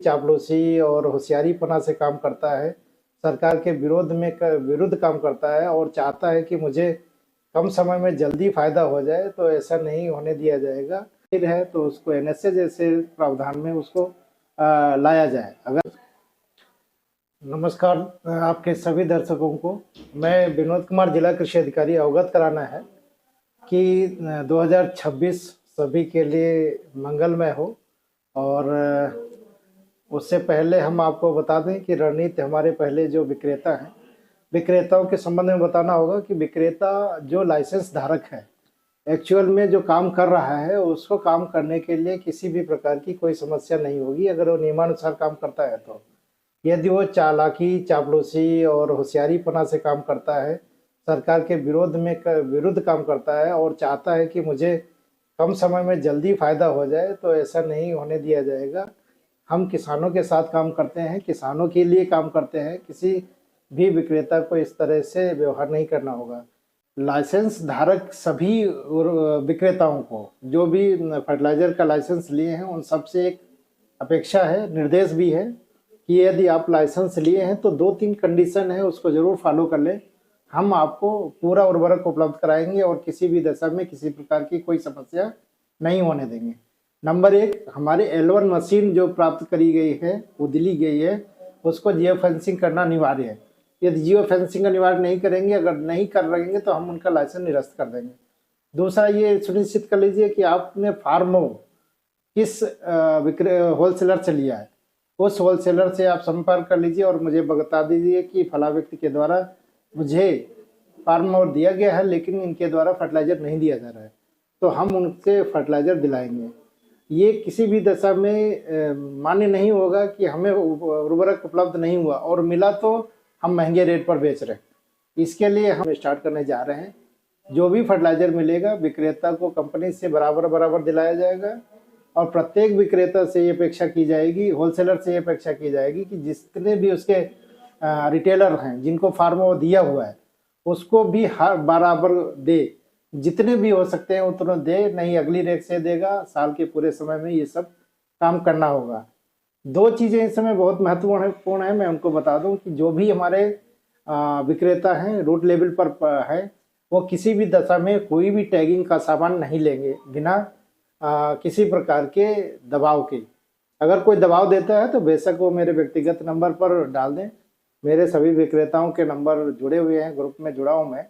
चापलूसी और होशियारीपना से काम करता है, सरकार के विरुद्ध काम करता है और चाहता है कि मुझे कम समय में जल्दी फ़ायदा हो जाए, तो ऐसा नहीं होने दिया जाएगा। फिर है तो उसको एनएसए जैसे प्रावधान में उसको लाया जाए। अगर नमस्कार आपके सभी दर्शकों को मैं विनोद कुमार जिला कृषि अधिकारी अवगत कराना है कि 2026 सभी के लिए मंगलमय हो। और उससे पहले हम आपको बता दें कि रणनीति हमारे पहले जो विक्रेता हैं, विक्रेताओं के संबंध में बताना होगा कि विक्रेता जो लाइसेंस धारक है, एक्चुअल में जो काम कर रहा है उसको काम करने के लिए किसी भी प्रकार की कोई समस्या नहीं होगी अगर वो नियमानुसार काम करता है। तो यदि वो चालाकी, चापलूसी और होशियारीपना से काम करता है, सरकार के विरुद्ध काम करता है और चाहता है कि मुझे कम समय में जल्दी फ़ायदा हो जाए, तो ऐसा नहीं होने दिया जाएगा। हम किसानों के साथ काम करते हैं, किसानों के लिए काम करते हैं, किसी भी विक्रेता को इस तरह से व्यवहार नहीं करना होगा। लाइसेंस धारक सभी विक्रेताओं को जो भी फर्टिलाइज़र का लाइसेंस लिए हैं उन सबसे एक अपेक्षा है, निर्देश भी है कि यदि आप लाइसेंस लिए हैं तो 2-3 कंडीशन है, उसको ज़रूर फॉलो कर लें। हम आपको पूरा उर्वरक उपलब्ध कराएंगे और किसी भी दशा में किसी प्रकार की कोई समस्या नहीं होने देंगे। नंबर 1, हमारे L1 मशीन जो प्राप्त करी गई है, उदली गई है, उसको जियो फेंसिंग करना अनिवार्य है। यदि जियो फेंसिंग अनिवार्य नहीं करेंगे, अगर नहीं कर रहेंगे तो हम उनका लाइसेंस निरस्त कर देंगे। दूसरा, ये सुनिश्चित कर लीजिए कि आपने फार्मो किस होलसेलर से लिया है, उस होलसेलर से आप संपर्क कर लीजिए और मुझे बता दीजिए कि फला व्यक्ति के द्वारा मुझे फार्मो दिया गया है लेकिन इनके द्वारा फर्टिलाइज़र नहीं दिया जा रहा है, तो हम उनसे फर्टिलाइज़र दिलाएंगे। ये किसी भी दशा में मान्य नहीं होगा कि हमें उर्वरक उपलब्ध नहीं हुआ और मिला तो हम महंगे रेट पर बेच रहे हैं। इसके लिए हम स्टार्ट करने जा रहे हैं। जो भी फर्टिलाइज़र मिलेगा विक्रेता को कंपनी से बराबर दिलाया जाएगा और प्रत्येक विक्रेता से ये अपेक्षा की जाएगी, होलसेलर से ये अपेक्षा की जाएगी कि जितने भी उसके रिटेलर हैं जिनको फार्मो दिया हुआ है उसको भी हर बराबर दे, जितने भी हो सकते हैं उतना दे, नहीं अगली रेट से देगा। साल के पूरे समय में ये सब काम करना होगा। 2 चीज़ें इस समय बहुत महत्वपूर्ण है, मैं उनको बता दूं कि जो भी हमारे विक्रेता हैं रूट लेवल पर है, वो किसी भी दशा में कोई भी टैगिंग का सामान नहीं लेंगे बिना किसी प्रकार के दबाव के। अगर कोई दबाव देता है तो बेशक वो मेरे व्यक्तिगत नंबर पर डाल दें। मेरे सभी विक्रेताओं के नंबर जुड़े हुए हैं, ग्रुप में जुड़ा हूँ मैं,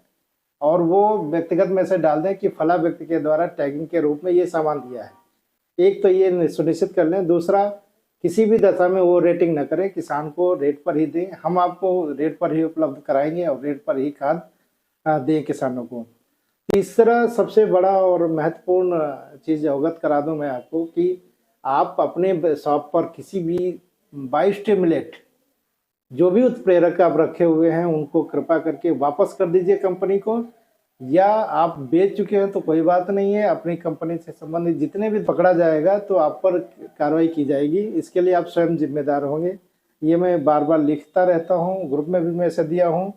और वो व्यक्तिगत मैसेज डाल दें कि फला व्यक्ति के द्वारा टैगिंग के रूप में ये सामान दिया है। एक तो ये सुनिश्चित कर लें। दूसरा, किसी भी दशा में वो रेटिंग न करें, किसान को रेट पर ही दें। हम आपको रेट पर ही उपलब्ध कराएंगे और रेट पर ही खाद दें किसानों को। तीसरा सबसे बड़ा और महत्वपूर्ण चीज़ अवगत करा दूं मैं आपको कि आप अपने शॉप पर किसी भी बायोस्टिमुलेट जो भी उत्प्रेरक आप रखे हुए हैं उनको कृपा करके वापस कर दीजिए कंपनी को, या आप बेच चुके हैं तो कोई बात नहीं है, अपनी कंपनी से संबंधित जितने भी पकड़ा जाएगा तो आप पर कार्रवाई की जाएगी। इसके लिए आप स्वयं जिम्मेदार होंगे। ये मैं बार बार लिखता रहता हूँ, ग्रुप में भी मैसेज दिया हूँ,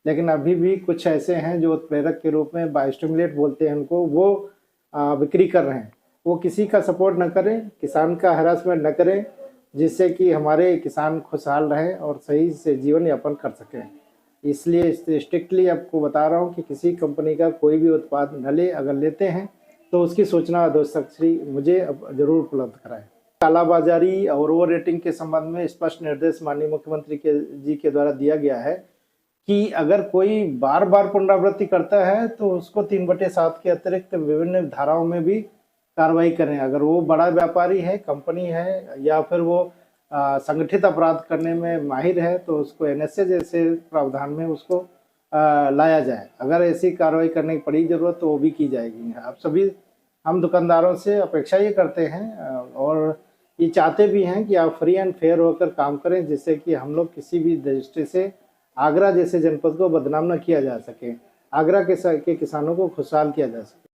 लेकिन अभी भी कुछ ऐसे हैं जो उत्प्रेरक के रूप में बायोस्टिमुलेट बोलते हैं उनको, वो बिक्री कर रहे हैं। वो किसी का सपोर्ट न करें, किसान का हरासमेंट न करें, जिससे कि हमारे किसान खुशहाल रहें और सही से जीवन यापन कर सकें। इसलिए स्ट्रिक्टली आपको बता रहा हूँ कि किसी कंपनी का कोई भी उत्पाद न ले, अगर लेते हैं तो उसकी सूचना अधोक्षरी मुझे ज़रूर उपलब्ध कराएं। कालाबाजारी और ओवर रेटिंग के संबंध में स्पष्ट निर्देश माननीय मुख्यमंत्री जी के द्वारा दिया गया है कि अगर कोई बार बार पुनरावृत्ति करता है तो उसको 3/7 के अतिरिक्त विभिन्न धाराओं में भी कार्रवाई करें। अगर वो बड़ा व्यापारी है, कंपनी है, या फिर वो संगठित अपराध करने में माहिर है तो उसको एनएसए जैसे प्रावधान में उसको लाया जाए। अगर ऐसी कार्रवाई करने की पड़ी जरूरत तो वो भी की जाएगी। आप सभी हम दुकानदारों से अपेक्षा ये करते हैं और ये चाहते भी हैं कि आप फ्री एंड फेयर होकर काम करें, जिससे कि हम लोग किसी भी दृष्टि से आगरा जैसे जनपद को बदनाम न किया जा सके, आगरा के किसानों को खुशहाल किया जा सके।